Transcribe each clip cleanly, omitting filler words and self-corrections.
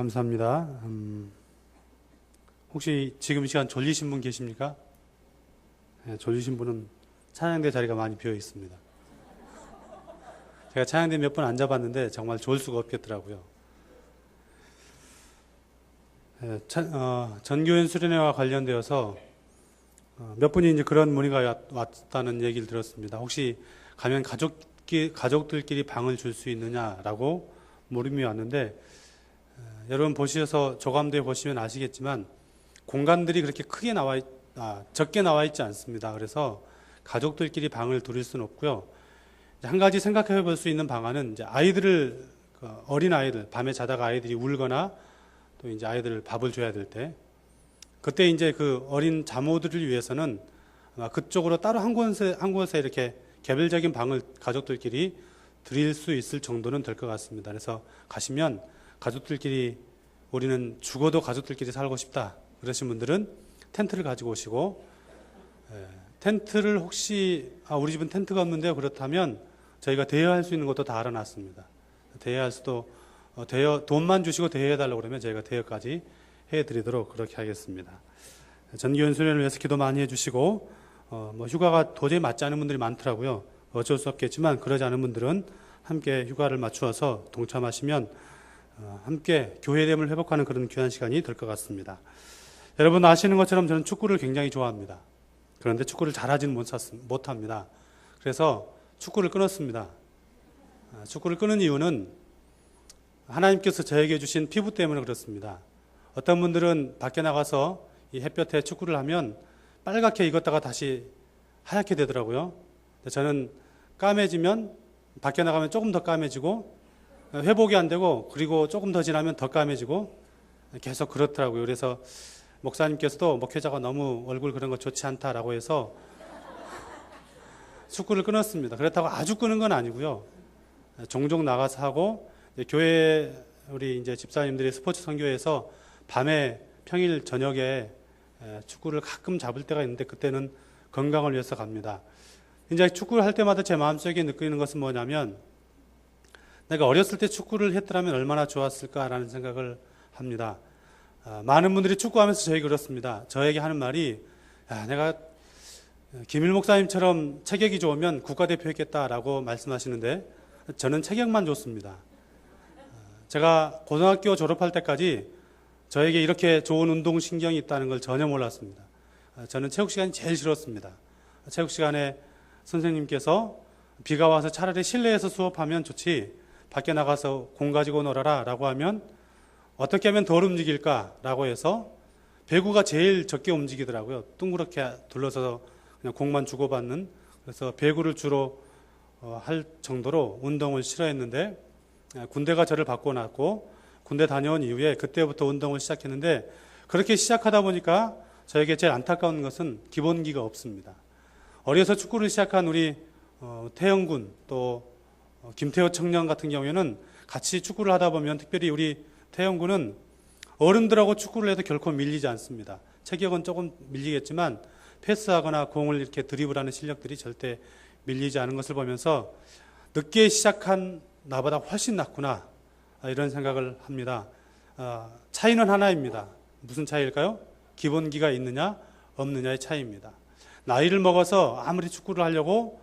감사합니다. 혹시 지금 이 시간 졸리신 분 계십니까? 네, 졸리신 분은 찬양대 자리가 많이 비어 있습니다. 제가 찬양대 몇 번 앉아봤는데 정말 좋을 수가 없겠더라고요. 네, 전교연 수련회와 관련되어서 몇 분이 이제 그런 문의가 왔다는 얘기를 들었습니다. 혹시 가면 가족들끼리 방을 줄 수 있느냐라고 물음이 왔는데, 여러분 보셔서 조감도에 보시면 아시겠지만 공간들이 그렇게 적게 나와 있지 않습니다. 그래서 가족들끼리 방을 두릴 수는 없고요. 한 가지 생각해 볼 수 있는 방안은 이제 어린 아이들, 밤에 자다가 아이들이 울거나 또 이제 아이들 밥을 줘야 될 때, 그때 이제 그 어린 자모들을 위해서는 그쪽으로 따로 한 곳에 이렇게 개별적인 방을 가족들끼리 드릴 수 있을 정도는 될 것 같습니다. 그래서 가시면 가족들끼리, 우리는 죽어도 가족들끼리 살고 싶다 그러신 분들은 텐트를 가지고 오시고, 텐트를 혹시 우리 집은 텐트가 없는데요, 그렇다면 저희가 대여할 수 있는 것도 다 알아놨습니다. 대여할 수도 돈만 주시고 대여해달라고 그러면 저희가 대여까지 해드리도록 그렇게 하겠습니다. 전교연 수련을 위해서 기도 많이 해주시고, 휴가가 도저히 맞지 않은 분들이 많더라고요. 어쩔 수 없겠지만 그러지 않은 분들은 함께 휴가를 맞추어서 동참하시면 함께 교회됨을 회복하는 그런 귀한 시간이 될 것 같습니다. 여러분 아시는 것처럼 저는 축구를 굉장히 좋아합니다. 그런데 축구를 잘하지는 못합니다. 그래서 축구를 끊었습니다. 축구를 끊은 이유는 하나님께서 저에게 주신 피부 때문에 그렇습니다. 어떤 분들은 밖에 나가서 이 햇볕에 축구를 하면 빨갛게 익었다가 다시 하얗게 되더라고요. 저는 까매지면 밖에 나가면 조금 더 까매지고 회복이 안 되고, 그리고 조금 더 지나면 더 까매지고 계속 그렇더라고요. 그래서 목사님께서도 목회자가 너무 얼굴 그런 거 좋지 않다라고 해서 축구를 끊었습니다. 그렇다고 아주 끊은 건 아니고요. 종종 나가서 하고, 교회 우리 이제 집사님들이 스포츠 선교회에서 밤에 평일 저녁에 축구를 가끔 잡을 때가 있는데 그때는 건강을 위해서 갑니다. 이제 축구를 할 때마다 제 마음속에 느끼는 것은 뭐냐면, 내가 어렸을 때 축구를 했더라면 얼마나 좋았을까라는 생각을 합니다. 많은 분들이 축구하면서 저에게 그렇습니다. 저에게 하는 말이, 내가 김일 목사님처럼 체격이 좋으면 국가대표 했겠다라고 말씀하시는데, 저는 체격만 좋습니다. 제가 고등학교 졸업할 때까지 저에게 이렇게 좋은 운동신경이 있다는 걸 전혀 몰랐습니다. 저는 체육 시간이 제일 싫었습니다. 체육 시간에 선생님께서 비가 와서 차라리 실내에서 수업하면 좋지, 밖에 나가서 공 가지고 놀아라 라고 하면 어떻게 하면 덜 움직일까 라고 해서 배구가 제일 적게 움직이더라고요. 둥그렇게 둘러서 그냥 공만 주고받는, 그래서 배구를 주로 할 정도로 운동을 싫어했는데, 군대가 저를 바꿔놨고 군대 다녀온 이후에 그때부터 운동을 시작했는데, 그렇게 시작하다 보니까 저에게 제일 안타까운 것은 기본기가 없습니다. 어려서 축구를 시작한 우리 태영군, 또 김태호 청년 같은 경우에는 같이 축구를 하다 보면, 특별히 우리 태영군은 어른들하고 축구를 해도 결코 밀리지 않습니다. 체격은 조금 밀리겠지만 패스하거나 공을 이렇게 드리블하는 실력들이 절대 밀리지 않은 것을 보면서 늦게 시작한 나보다 훨씬 낫구나, 이런 생각을 합니다. 차이는 하나입니다. 무슨 차이일까요? 기본기가 있느냐 없느냐의 차이입니다. 나이를 먹어서 아무리 축구를 하려고,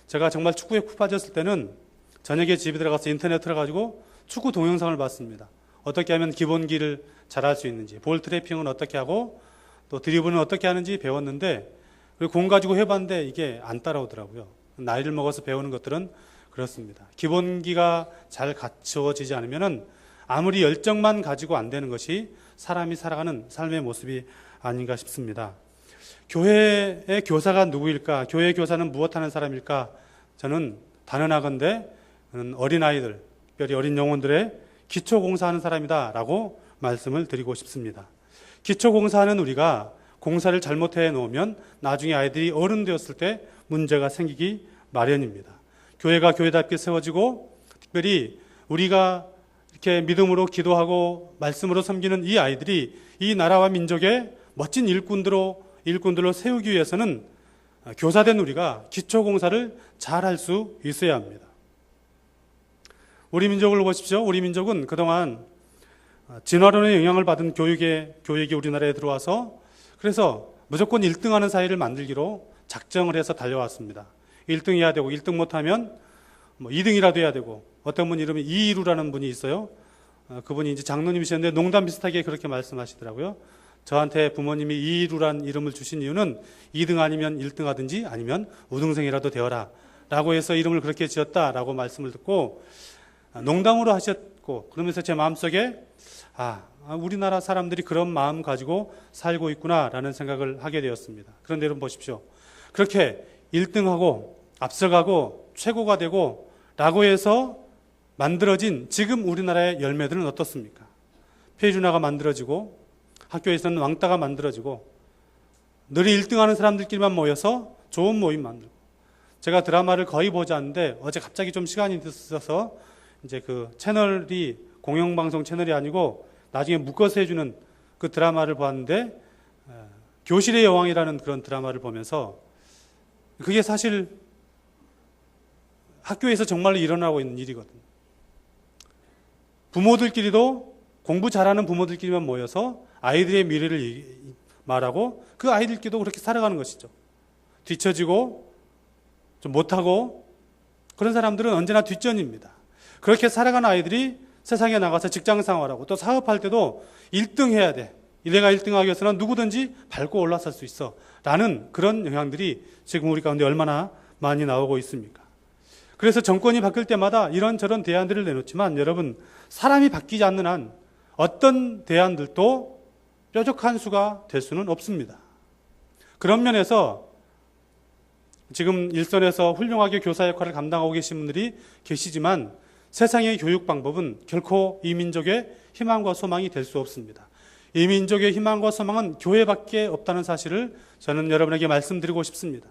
제가 정말 축구에 푹 빠졌을 때는 저녁에 집에 들어가서 인터넷 틀어가지고 축구 동영상을 봤습니다. 어떻게 하면 기본기를 잘할 수 있는지, 볼 트래핑은 어떻게 하고 또 드리블은 어떻게 하는지 배웠는데, 그리고 공 가지고 해봤는데 이게 안 따라오더라고요. 나이를 먹어서 배우는 것들은 그렇습니다. 기본기가 잘 갖추어지지 않으면 아무리 열정만 가지고 안 되는 것이 사람이 살아가는 삶의 모습이 아닌가 싶습니다. 교회의 교사가 누구일까? 교회의 교사는 무엇하는 사람일까? 저는 단언하건대 어린아이들, 특별히 어린 영혼들의 기초공사하는 사람이다 라고 말씀을 드리고 싶습니다. 기초공사하는 우리가 공사를 잘못해 놓으면 나중에 아이들이 어른 되었을 때 문제가 생기기 마련입니다. 교회가 교회답게 세워지고, 특별히 우리가 이렇게 믿음으로 기도하고 말씀으로 섬기는 이 아이들이 이 나라와 민족의 멋진 일꾼들로 세우기 위해서는 교사된 우리가 기초공사를 잘 할 수 있어야 합니다. 우리 민족을 보십시오. 우리 민족은 그동안 진화론의 영향을 받은 교육이 우리나라에 들어와서 그래서 무조건 1등하는 사회를 만들기로 작정을 해서 달려왔습니다. 1등 해야 되고 1등 못하면 2등이라도 해야 되고 어떤 분 이름이 이이루라는 분이 있어요. 그분이 이제 장로님이셨는데 농담 비슷하게 그렇게 말씀하시더라고요. 저한테 부모님이 이이루란 이름을 주신 이유는 2등 아니면 1등 하든지 아니면 우등생이라도 되어라 라고 해서 이름을 그렇게 지었다라고 말씀을 듣고 농담으로 하셨고 그러면서 제 마음속에 우리나라 사람들이 그런 마음 가지고 살고 있구나라는 생각을 하게 되었습니다. 그런데 여러분 보십시오. 그렇게 1등하고 앞서가고 최고가 되고 라고 해서 만들어진 지금 우리나라의 열매들은 어떻습니까? 페이준화가 만들어지고 학교에서는 왕따가 만들어지고 늘 1등하는 사람들끼리만 모여서 좋은 모임 만들고 제가 드라마를 거의 보지 않는데 어제 갑자기 좀 시간이 있어서 이제 그 채널이 공영방송 채널이 아니고 나중에 묶어서 해주는 그 드라마를 보았는데 교실의 여왕이라는 그런 드라마를 보면서 그게 사실 학교에서 정말로 일어나고 있는 일이거든요. 부모들끼리도 공부 잘하는 부모들끼리만 모여서 아이들의 미래를 말하고 그 아이들끼리도 그렇게 살아가는 것이죠. 뒤처지고 좀 못하고 그런 사람들은 언제나 뒷전입니다. 그렇게 살아가는 아이들이 세상에 나가서 직장 생활하고 또 사업할 때도 1등 해야 돼. 내가 1등하기 위해서는 누구든지 밟고 올라설 수 있어. 라는 그런 영향들이 지금 우리 가운데 얼마나 많이 나오고 있습니까? 그래서 정권이 바뀔 때마다 이런저런 대안들을 내놓지만 여러분 사람이 바뀌지 않는 한 어떤 대안들도 뾰족한 수가 될 수는 없습니다. 그런 면에서 지금 일선에서 훌륭하게 교사 역할을 감당하고 계신 분들이 계시지만 세상의 교육 방법은 결코 이 민족의 희망과 소망이 될 수 없습니다. 이 민족의 희망과 소망은 교회밖에 없다는 사실을 저는 여러분에게 말씀드리고 싶습니다.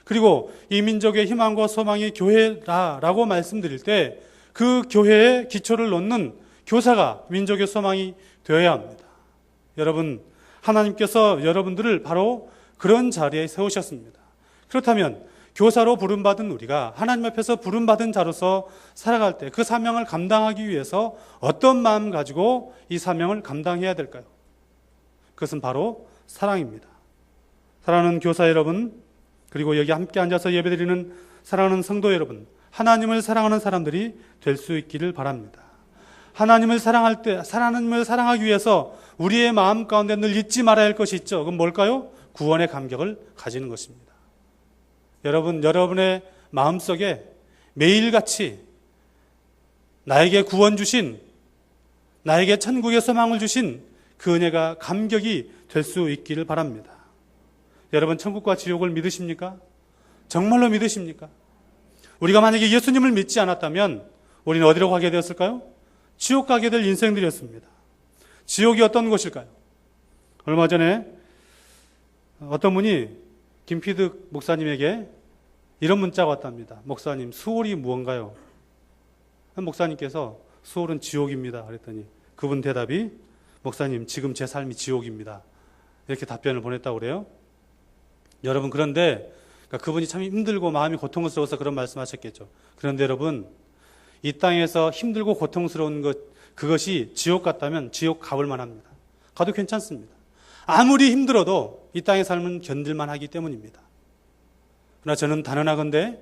그리고 이 민족의 희망과 소망이 교회라고 말씀드릴 때 그 교회의 기초를 놓는 교사가 민족의 소망이 되어야 합니다. 여러분, 하나님께서 여러분들을 바로 그런 자리에 세우셨습니다. 그렇다면 교사로 부름받은 우리가 하나님 앞에서 부름받은 자로서 살아갈 때 그 사명을 감당하기 위해서 어떤 마음 가지고 이 사명을 감당해야 될까요? 그것은 바로 사랑입니다. 사랑하는 교사 여러분, 그리고 여기 함께 앉아서 예배드리는 사랑하는 성도 여러분, 하나님을 사랑하는 사람들이 될 수 있기를 바랍니다. 하나님을 사랑할 때, 하나님을 사랑하기 위해서 우리의 마음 가운데 늘 잊지 말아야 할 것이 있죠. 그건 뭘까요? 구원의 감격을 가지는 것입니다. 여러분, 여러분의 마음속에 매일같이 나에게 구원 주신, 나에게 천국의 소망을 주신 그 은혜가 감격이 될 수 있기를 바랍니다. 여러분, 천국과 지옥을 믿으십니까? 정말로 믿으십니까? 우리가 만약에 예수님을 믿지 않았다면 우리는 어디로 가게 되었을까요? 지옥 가게 될 인생들이었습니다. 지옥이 어떤 곳일까요? 얼마 전에 어떤 분이 김피득 목사님에게 이런 문자가 왔답니다. 목사님, 수월이 무언가요? 목사님께서 수월은 지옥입니다. 그랬더니 그분 대답이 목사님, 지금 제 삶이 지옥입니다. 이렇게 답변을 보냈다고 그래요. 여러분, 그런데 그분이 참 힘들고 마음이 고통스러워서 그런 말씀하셨겠죠. 그런데 여러분, 이 땅에서 힘들고 고통스러운 그것이 지옥 같다면 지옥 가볼 만합니다. 가도 괜찮습니다. 아무리 힘들어도 이 땅의 삶은 견딜만 하기 때문입니다. 그러나 저는 단언하건대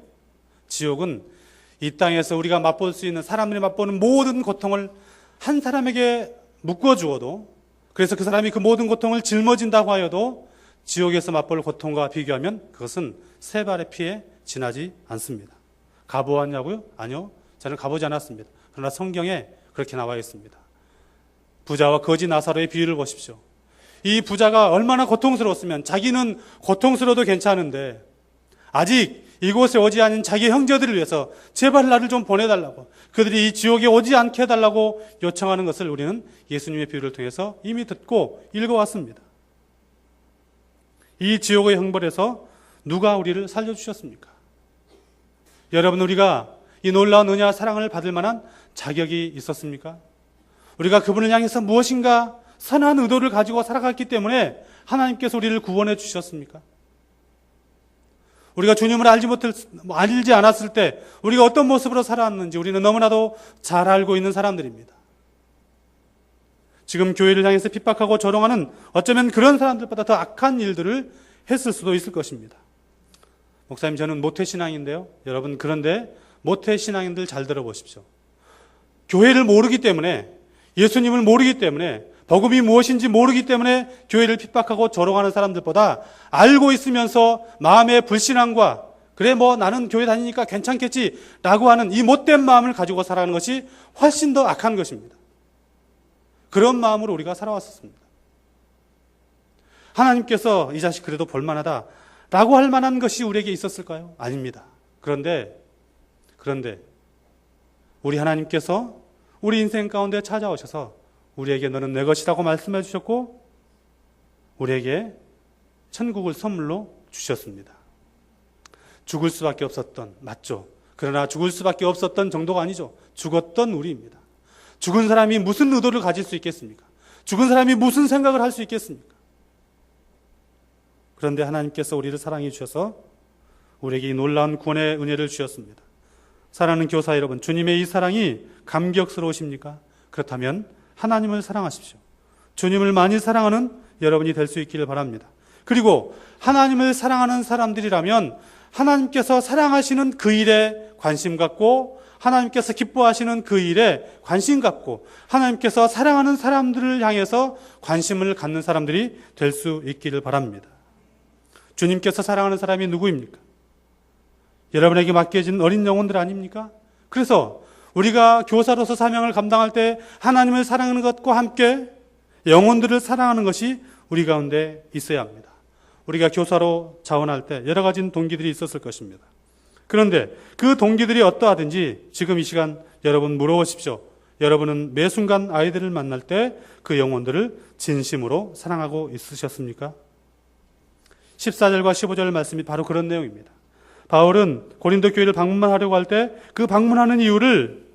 지옥은 이 땅에서 우리가 맛볼 수 있는, 사람들이 맛보는 모든 고통을 한 사람에게 묶어주어도, 그래서 그 사람이 그 모든 고통을 짊어진다고 하여도 지옥에서 맛볼 고통과 비교하면 그것은 세 발의 피에 지나지 않습니다. 가보았냐고요? 아니요. 저는 가보지 않았습니다. 그러나 성경에 그렇게 나와 있습니다. 부자와 거지 나사로의 비유를 보십시오. 이 부자가 얼마나 고통스러웠으면 자기는 고통스러워도 괜찮은데 아직 이곳에 오지 않은 자기 형제들을 위해서 제발 나를 좀 보내달라고, 그들이 이 지옥에 오지 않게 해달라고 요청하는 것을 우리는 예수님의 비유를 통해서 이미 듣고 읽어왔습니다. 이 지옥의 형벌에서 누가 우리를 살려주셨습니까? 여러분, 우리가 이 놀라운 은혜와 사랑을 받을 만한 자격이 있었습니까? 우리가 그분을 향해서 무엇인가 선한 의도를 가지고 살아갔기 때문에 하나님께서 우리를 구원해 주셨습니까? 우리가 주님을 알지 않았을 때 우리가 어떤 모습으로 살아왔는지 우리는 너무나도 잘 알고 있는 사람들입니다. 지금 교회를 향해서 핍박하고 조롱하는 어쩌면 그런 사람들보다 더 악한 일들을 했을 수도 있을 것입니다. 목사님, 저는 모태신앙인데요. 여러분, 그런데 모태신앙인들 잘 들어보십시오. 교회를 모르기 때문에, 예수님을 모르기 때문에, 복음이 무엇인지 모르기 때문에 교회를 핍박하고 조롱하는 사람들보다 알고 있으면서 마음의 불신앙과 그래 뭐 나는 교회 다니니까 괜찮겠지 라고 하는 이 못된 마음을 가지고 살아가는 것이 훨씬 더 악한 것입니다. 그런 마음으로 우리가 살아왔었습니다. 하나님께서 이 자식 그래도 볼만하다 라고 할 만한 것이 우리에게 있었을까요? 아닙니다. 그런데 우리 하나님께서 우리 인생 가운데 찾아오셔서 우리에게 너는 내 것이라고 말씀해 주셨고 우리에게 천국을 선물로 주셨습니다. 죽을 수밖에 없었던, 맞죠? 그러나 죽을 수밖에 없었던 정도가 아니죠. 죽었던 우리입니다. 죽은 사람이 무슨 의도를 가질 수 있겠습니까? 죽은 사람이 무슨 생각을 할 수 있겠습니까? 그런데 하나님께서 우리를 사랑해 주셔서 우리에게 이 놀라운 구원의 은혜를 주셨습니다. 사랑하는 교사 여러분, 주님의 이 사랑이 감격스러우십니까? 그렇다면 하나님을 사랑하십시오. 주님을 많이 사랑하는 여러분이 될 수 있기를 바랍니다. 그리고 하나님을 사랑하는 사람들이라면 하나님께서 사랑하시는 그 일에 관심 갖고 하나님께서 기뻐하시는 그 일에 관심 갖고 하나님께서 사랑하는 사람들을 향해서 관심을 갖는 사람들이 될 수 있기를 바랍니다. 주님께서 사랑하는 사람이 누구입니까? 여러분에게 맡겨진 어린 영혼들 아닙니까? 그래서 우리가 교사로서 사명을 감당할 때 하나님을 사랑하는 것과 함께 영혼들을 사랑하는 것이 우리 가운데 있어야 합니다. 우리가 교사로 자원할 때 여러 가지 동기들이 있었을 것입니다. 그런데 그 동기들이 어떠하든지 지금 이 시간 여러분 물어보십시오. 여러분은 매 순간 아이들을 만날 때 그 영혼들을 진심으로 사랑하고 있으셨습니까? 14절과 15절 말씀이 바로 그런 내용입니다. 바울은 고린도 교회를 방문만 하려고 할 때 그 방문하는 이유를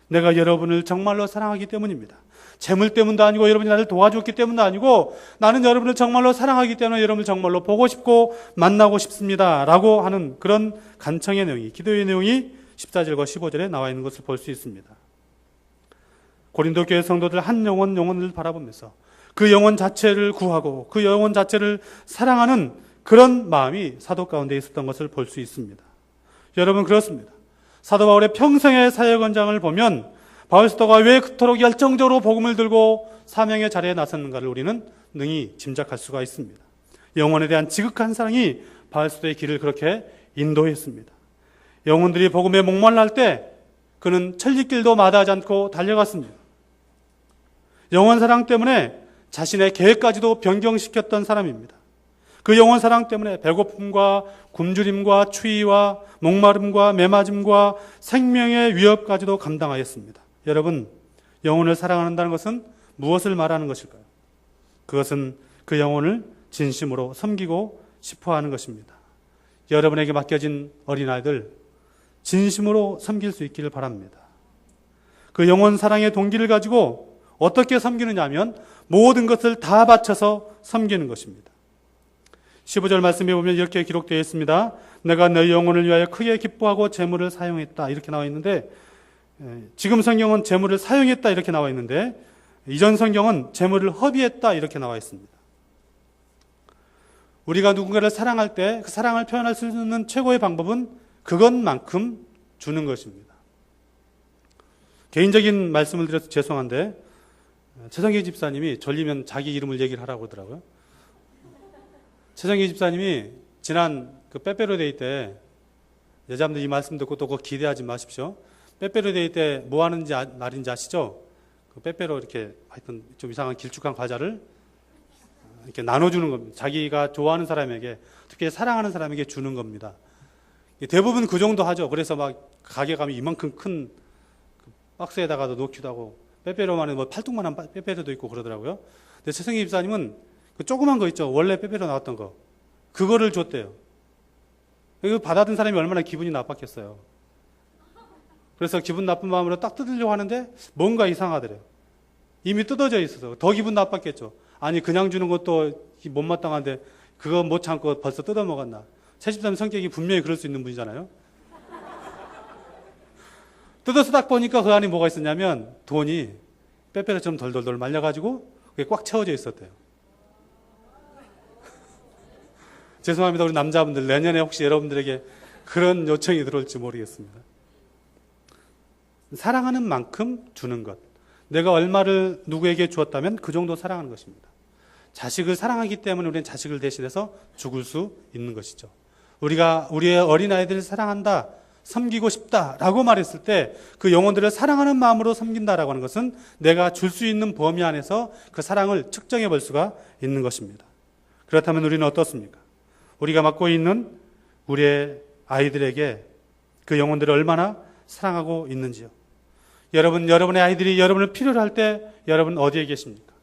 내가 여러분을 정말로 사랑하기 때문입니다. 재물 때문도 아니고 여러분이 나를 도와줬기 때문도 아니고 나는 여러분을 정말로 사랑하기 때문에 여러분을 정말로 보고 싶고 만나고 싶습니다 라고 하는 그런 간청의 내용이, 기도의 내용이 14절과 15절에 나와 있는 것을 볼 수 있습니다. 고린도 교회 성도들 한 영혼을 바라보면서 그 영혼 자체를 구하고 그 영혼 자체를 사랑하는 그런 마음이 사도 가운데 있었던 것을 볼 수 있습니다. 여러분, 그렇습니다. 사도 바울의 평생의 사역 헌장을 보면 바울 사도가 왜 그토록 열정적으로 복음을 들고 사명의 자리에 나섰는가를 우리는 능히 짐작할 수가 있습니다. 영혼에 대한 지극한 사랑이 바울 사도의 길을 그렇게 인도했습니다. 영혼들이 복음에 목말라 때 그는 천리길도 마다하지 않고 달려갔습니다. 영혼 사랑 때문에 자신의 계획까지도 변경시켰던 사람입니다. 그 영혼 사랑 때문에 배고픔과 굶주림과 추위와 목마름과 매맞음과 생명의 위협까지도 감당하였습니다. 여러분, 영혼을 사랑한다는 것은 무엇을 말하는 것일까요? 그것은 그 영혼을 진심으로 섬기고 싶어 하는 것입니다. 여러분에게 맡겨진 어린아이들 진심으로 섬길 수 있기를 바랍니다. 그 영혼 사랑의 동기를 가지고 어떻게 섬기느냐 하면 모든 것을 다 바쳐서 섬기는 것입니다. 15절 말씀에 보면 이렇게 기록되어 있습니다. 내가 너희 영혼을 위하여 크게 기뻐하고 재물을 사용했다 이렇게 나와 있는데, 지금 성경은 재물을 사용했다 이렇게 나와 있는데 이전 성경은 재물을 허비했다 이렇게 나와 있습니다. 우리가 누군가를 사랑할 때 그 사랑을 표현할 수 있는 최고의 방법은 그것만큼 주는 것입니다. 개인적인 말씀을 드려서 죄송한데 최성기 집사님이 졸리면 자기 이름을 얘기를 하라고 그러더라고요. 최성기 집사님이 지난 그 빼빼로데이 때, 여자분들 이 말씀 듣고 또 그거 기대하지 마십시오. 빼빼로데이 때 뭐 하는 날인지 아시죠? 그 빼빼로 이렇게 하여튼 좀 이상한 길쭉한 과자를 이렇게 나눠주는 겁니다. 자기가 좋아하는 사람에게, 특히 사랑하는 사람에게 주는 겁니다. 대부분 그 정도 하죠. 그래서 막 가게 가면 이만큼 큰 박스에다가도 놓기도 하고, 빼빼로만은 뭐 팔뚝만한 빼빼로도 있고 그러더라고요. 근데 최성기 집사님은 그 조그만 거 있죠. 원래 빼빼로 나왔던 거. 그거를 줬대요. 이거 받아든 사람이 얼마나 기분이 나빴겠어요. 그래서 기분 나쁜 마음으로 딱 뜯으려고 하는데 뭔가 이상하더래요. 이미 뜯어져 있어서 더 기분 나빴겠죠. 아니 그냥 주는 것도 못마땅한데 그거 못 참고 벌써 뜯어 먹었나. 최 집사님 성격이 분명히 그럴 수 있는 분이잖아요. 뜯어서 딱 보니까 그 안에 뭐가 있었냐면 돈이 빼빼로처럼 덜덜덜 말려가지고 그게 꽉 채워져 있었대요. 죄송합니다. 우리 남자분들, 내년에 혹시 여러분들에게 그런 요청이 들어올지 모르겠습니다. 사랑하는 만큼 주는 것. 내가 얼마를 누구에게 주었다면 그 정도 사랑하는 것입니다. 자식을 사랑하기 때문에 우리는 자식을 대신해서 죽을 수 있는 것이죠. 우리가 우리의 어린아이들을 사랑한다, 섬기고 싶다라고 말했을 때 그 영혼들을 사랑하는 마음으로 섬긴다라고 하는 것은 내가 줄 수 있는 범위 안에서 그 사랑을 측정해 볼 수가 있는 것입니다. 그렇다면 우리는 어떻습니까? 우리가 맡고 있는 우리의 아이들에게 그 영혼들을 얼마나 사랑하고 있는지요. 여러분의 아이들이 여러분을 필요로 할 때 여러분 어디에 계십니까?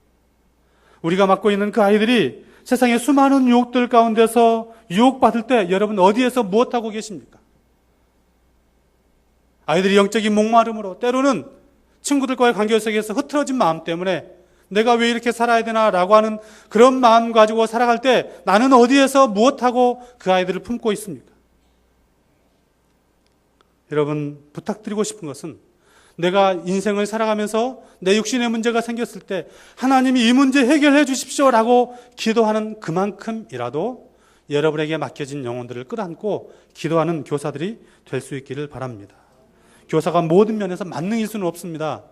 우리가 맡고 있는 그 아이들이 세상의 수많은 유혹들 가운데서 유혹받을 때 여러분 어디에서 무엇하고 계십니까? 아이들이 영적인 목마름으로 때로는 친구들과의 관계 속에서 흐트러진 마음 때문에 내가 왜 이렇게 살아야 되나라고 하는 그런 마음 가지고 살아갈 때 나는 어디에서 무엇하고 그 아이들을 품고 있습니까? 여러분 부탁드리고 싶은 것은 내가 인생을 살아가면서 내 육신의 문제가 생겼을 때 하나님이 이 문제 해결해 주십시오라고 기도하는 그만큼이라도 여러분에게 맡겨진 영혼들을 끌어안고 기도하는 교사들이 될 수 있기를 바랍니다. 교사가 모든 면에서 만능일 수는 없습니다.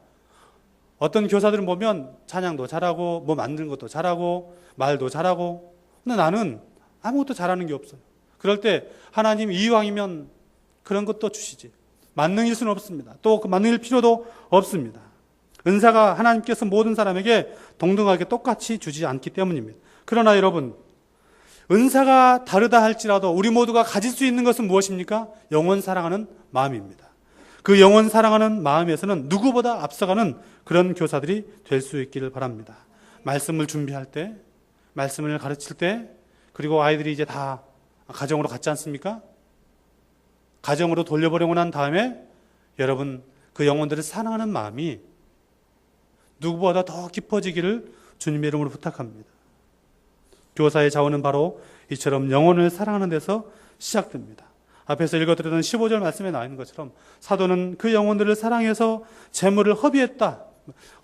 어떤 교사들은 보면 찬양도 잘하고 뭐 만드는 것도 잘하고 말도 잘하고, 근데 나는 아무것도 잘하는 게 없어요. 그럴 때 하나님 이왕이면 그런 것도 주시지. 만능일 수는 없습니다. 또 그 만능일 필요도 없습니다. 은사가 하나님께서 모든 사람에게 동등하게 똑같이 주지 않기 때문입니다. 그러나 여러분, 은사가 다르다 할지라도 우리 모두가 가질 수 있는 것은 무엇입니까? 영원 사랑하는 마음입니다. 그 영원 사랑하는 마음에서는 누구보다 앞서가는 그런 교사들이 될 수 있기를 바랍니다. 말씀을 준비할 때, 말씀을 가르칠 때, 그리고 아이들이 이제 다 가정으로 갔지 않습니까? 가정으로 돌려보내고 난 다음에 여러분 그 영혼들을 사랑하는 마음이 누구보다 더 깊어지기를 주님의 이름으로 부탁합니다. 교사의 자원은 바로 이처럼 영혼을 사랑하는 데서 시작됩니다. 앞에서 읽어드렸던 15절 말씀에 나와 있는 것처럼 사도는 그 영혼들을 사랑해서 재물을 허비했다.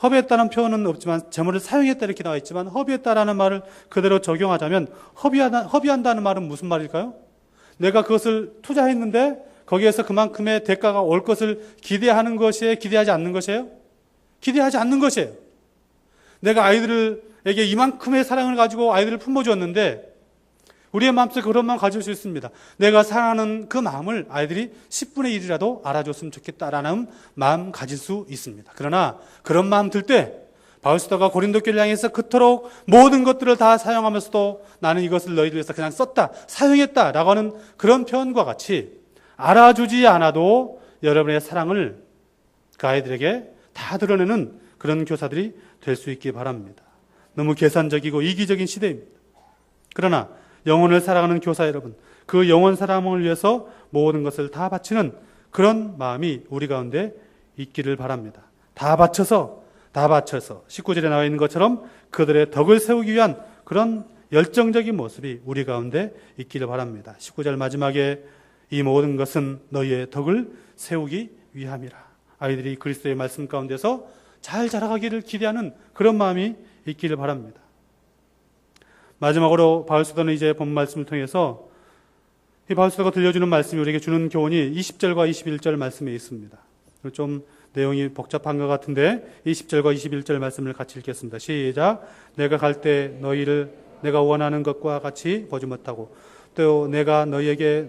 허비했다는 표현은 없지만 재물을 사용했다 이렇게 나와 있지만 허비했다라는 말을 그대로 적용하자면 허비한다는 말은 무슨 말일까요? 내가 그것을 투자했는데 거기에서 그만큼의 대가가 올 것을 기대하는 것이에요? 기대하지 않는 것이에요? 기대하지 않는 것이에요. 내가 아이들에게 이만큼의 사랑을 가지고 아이들을 품어주었는데 우리의 마음속에 그런 마음 가질 수 있습니다. 내가 사랑하는 그 마음을 아이들이 10분의 1이라도 알아줬으면 좋겠다라는 마음 가질 수 있습니다. 그러나 그런 마음 들 때 바울사도가 고린도 교회를 향해서 그토록 모든 것들을 다 사용하면서도 나는 이것을 너희들 위해서 그냥 썼다, 사용했다라고 하는 그런 표현과 같이 알아주지 않아도 여러분의 사랑을 그 아이들에게 다 드러내는 그런 교사들이 될 수 있기 바랍니다. 너무 계산적이고 이기적인 시대입니다. 그러나 영혼을 사랑하는 교사 여러분, 그 영혼 사랑을 위해서 모든 것을 다 바치는 그런 마음이 우리 가운데 있기를 바랍니다. 다 바쳐서 19절에 나와 있는 것처럼 그들의 덕을 세우기 위한 그런 열정적인 모습이 우리 가운데 있기를 바랍니다. 19절 마지막에 이 모든 것은 너희의 덕을 세우기 위함이라. 아이들이 그리스도의 말씀 가운데서 잘 자라가기를 기대하는 그런 마음이 있기를 바랍니다. 마지막으로 바울사도는 이제 본 말씀을 통해서 이 바울사도가 들려주는 말씀이 우리에게 주는 교훈이 20절과 21절 말씀에 있습니다. 좀 내용이 복잡한 것 같은데 20절과 21절 말씀을 같이 읽겠습니다. 시작. 내가 갈 때 너희를 내가 원하는 것과 같이 보지 못하고 또 내가 너희에게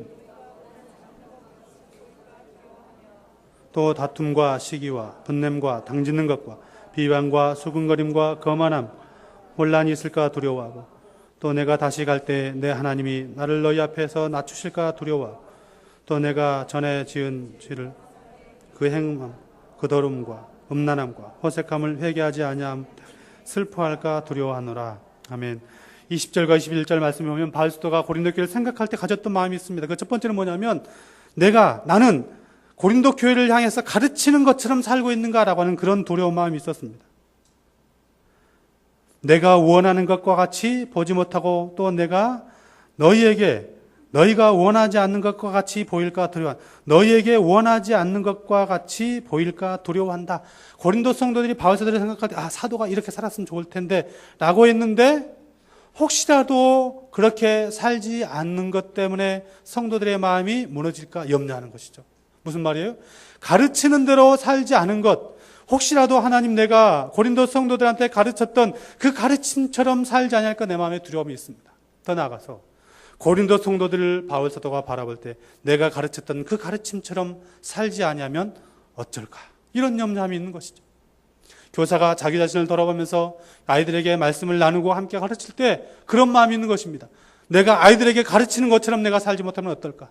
또 다툼과 시기와 분냄과 당짓는 것과 비방과 수군거림과 거만함 혼란이 있을까 두려워하고 또 내가 다시 갈 때 내 하나님이 나를 너희 앞에서 낮추실까 두려워하고 또 내가 전에 지은 죄를 그 행함 그 더러움과 음란함과 허색함을 회개하지 아니함 슬퍼할까 두려워하노라. 아멘. 20절과 21절 말씀에 보면 바울사도가 고린도 교회를 생각할 때 가졌던 마음이 있습니다. 그 첫 번째는 뭐냐면 나는 고린도 교회를 향해서 가르치는 것처럼 살고 있는가라고 하는 그런 두려운 마음이 있었습니다. 내가 원하는 것과 같이 보지 못하고 또 내가 너희에게 너희가 원하지 않는 것과 같이 보일까 두려워한다. 너희에게 원하지 않는 것과 같이 보일까 두려워한다. 고린도 성도들이 바울 사도를 생각할 때 사도가 이렇게 살았으면 좋을 텐데 라고 했는데 혹시라도 그렇게 살지 않는 것 때문에 성도들의 마음이 무너질까 염려하는 것이죠. 무슨 말이에요? 가르치는 대로 살지 않은 것, 혹시라도 하나님 내가 고린도 성도들한테 가르쳤던 그 가르침처럼 살지 않을까 내 마음에 두려움이 있습니다. 더 나아가서 고린도 성도들을 바울 사도가 바라볼 때 내가 가르쳤던 그 가르침처럼 살지 아니하면 어쩔까? 이런 염려함이 있는 것이죠. 교사가 자기 자신을 돌아보면서 아이들에게 말씀을 나누고 함께 가르칠 때 그런 마음이 있는 것입니다. 내가 아이들에게 가르치는 것처럼 내가 살지 못하면 어떨까?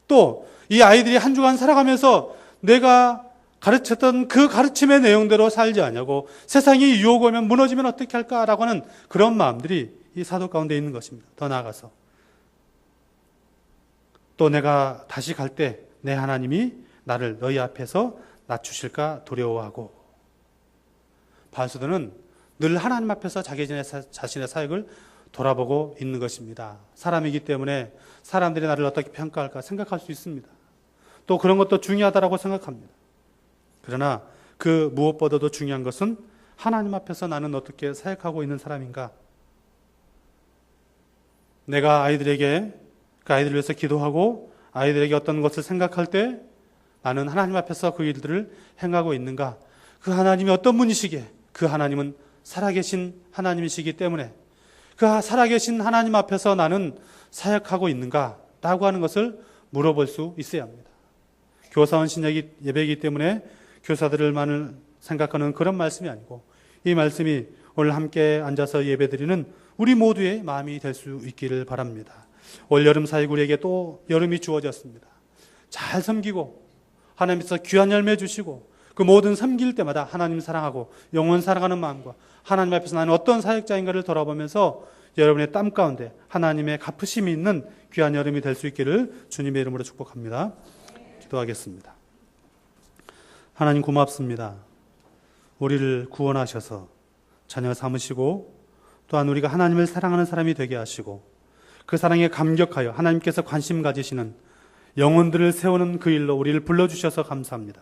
또 이 아이들이 한 주간 살아가면서 내가 가르쳤던 그 가르침의 내용대로 살지 않냐고 세상이 유혹 오면 무너지면 어떻게 할까라고 하는 그런 마음들이 이 사도 가운데 있는 것입니다. 더 나아가서 또 내가 다시 갈 때 내 하나님이 나를 너희 앞에서 낮추실까 두려워하고, 바울 사도는 늘 하나님 앞에서 자기 자신의 사역을 돌아보고 있는 것입니다. 사람이기 때문에 사람들이 나를 어떻게 평가할까 생각할 수 있습니다. 또 그런 것도 중요하다고 생각합니다. 그러나 그 무엇보다도 중요한 것은 하나님 앞에서 나는 어떻게 사역하고 있는 사람인가. 내가 아이들에게 그 아이들을 위해서 기도하고 아이들에게 어떤 것을 생각할 때 나는 하나님 앞에서 그 일들을 행하고 있는가. 그 하나님이 어떤 분이시기에 그 하나님은 살아계신 하나님이시기 때문에 그 살아계신 하나님 앞에서 나는 사역하고 있는가 라고 하는 것을 물어볼 수 있어야 합니다. 교사원 신약이 예배이기 때문에 교사들만을 생각하는 그런 말씀이 아니고 이 말씀이 오늘 함께 앉아서 예배드리는 우리 모두의 마음이 될 수 있기를 바랍니다. 올여름 사역 우리에게 또 여름이 주어졌습니다. 잘 섬기고 하나님께서 귀한 열매 주시고 그 모든 섬길 때마다 하나님 사랑하고 영혼 사랑하는 마음과 하나님 앞에서 나는 어떤 사역자인가를 돌아보면서 여러분의 땀 가운데 하나님의 갚으심이 있는 귀한 여름이 될 수 있기를 주님의 이름으로 축복합니다. 기도하겠습니다. 하나님 고맙습니다. 우리를 구원하셔서 자녀 삼으시고 또한 우리가 하나님을 사랑하는 사람이 되게 하시고 그 사랑에 감격하여 하나님께서 관심 가지시는 영혼들을 세우는 그 일로 우리를 불러주셔서 감사합니다.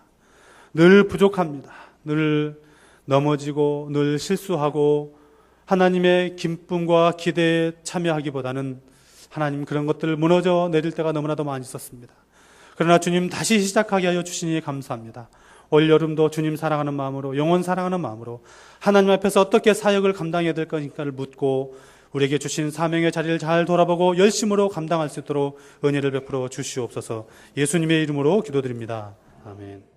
늘 부족합니다. 늘 넘어지고 늘 실수하고 하나님의 기쁨과 기대에 참여하기보다는 하나님 그런 것들을 무너져 내릴 때가 너무나도 많이 있었습니다. 그러나 주님 다시 시작하게 하여 주시니 감사합니다. 올여름도 주님 사랑하는 마음으로 영혼 사랑하는 마음으로 하나님 앞에서 어떻게 사역을 감당해야 될 것인가를 묻고 우리에게 주신 사명의 자리를 잘 돌아보고 열심으로 감당할 수 있도록 은혜를 베풀어 주시옵소서. 예수님의 이름으로 기도드립니다. 아멘.